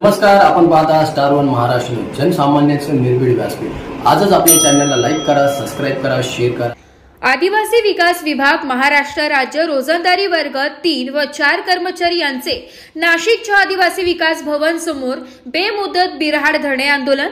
नमस्कार, आपण पाहता स्टार वन महाराष्ट्र न्यूज, जनसामान्यांचं निर्भीड व्यासपीठ। आजच आपल्या चॅनलला लाईक करा, सबस्क्राइब करा, शेअर करा। आदिवासी विकास विभाग महाराष्ट्र राज्य रोजंदारी वर्ग 3 व 4 कर्मचारी यांचे नाशिकच्या आदिवासी विकास भवन समोर बेमुदत बिरहाड धरणे आंदोलन।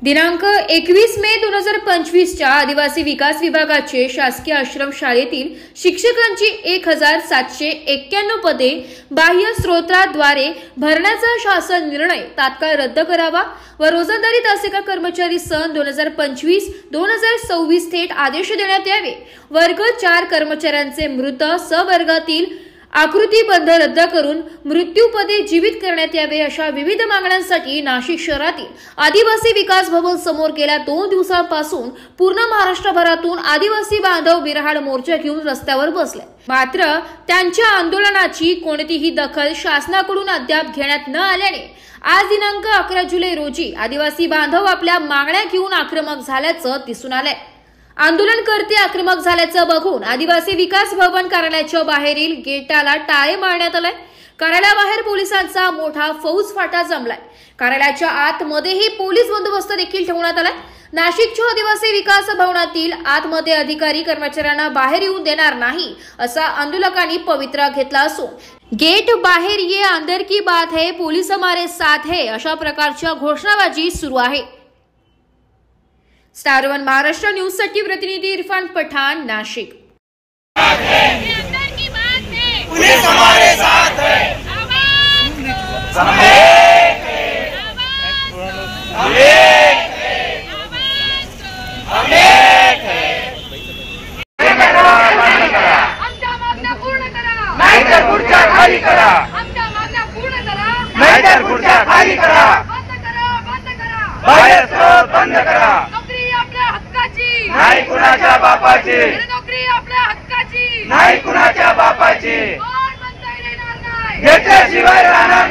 दिनांक 21 मे 2025 च्या आदिवासी विकास विभागाचे शासकीय आश्रम शाळेतील शिक्षकांची 1791 पदे बाह्य स्रोताद्वारे भरण्याचा शासन निर्णय तात्काळ रद्द करावा व रोजंदारी तासिका कर्मचारी सन 2025-2026 थेट आदेश देण्यात यावे। वर्ग 4 कर्मचाऱ्यांचे मृत सवर्गातील आकृतीबंध रद्द करून मृत्यूपदे जीवित करण्यात यावे अशा विविध मागण्यांसाठी नाशिक शहरातील आदिवासी विकास भवन समोर गेल्या 2 दिवसांपासून पूर्ण महाराष्ट्रभरातून आदिवासी बांधव बिरहाड मोर्चा घेऊन रस्त्यावर बसले। मात्र त्यांच्या आंदोलनाची कोणतीही दखल शासनाकडून अद्याप घेण्यात न आल्याने आज दिनांक 11 जुलै रोजी आदिवासी बांधव आपल्या मागण्या घेऊन आक्रमक झाल्याचं दिसून आलंय। आंदोलनकर्ते आक्रमक झाल्याचं बघून आदिवासी विकास भवन कार्यालयाच्या बाहेरील गेटाला टाळे मारण्यात आले। कार्यालयाबाहेर पोलिसांचा मोठा फौजफाटा जमलाय। कार्यालयाच्या आतमध्येही पोलीस बंदोबस्त देखील ठेवण्यात आलाय। नाशिकच्या आदिवासी विकास भवनातील आतमध्ये अधिकारी कर्मचाऱ्यांना बाहेर येऊ देणार नाही असा आंदोलकांनी पवित्रा घेतला असून गेट बाहेर ये अंदर की बात है, पुलिस हमारे साथ है अशा प्रकारच्या घोषणाबाजी सुरू आहे। स्टार वन महाराष्ट्र न्यूज साठी प्रतिनिधी इरफान पठान, नाशिक। पुलिस हमारे साथ है, नाहीतर खुर्च्या खाली करा, नाहीतर खुर्च्या खाली करा, बाहेर स्रोत बंद करा। नोकरी आपल्या हक्काची, नाही कुणाच्या बापाची, नोकरी आपल्या हक्काची, नाही कुणाच्या बापाची, कोण म्हणता येणार नाही, घेतल्याशिवाय राहणार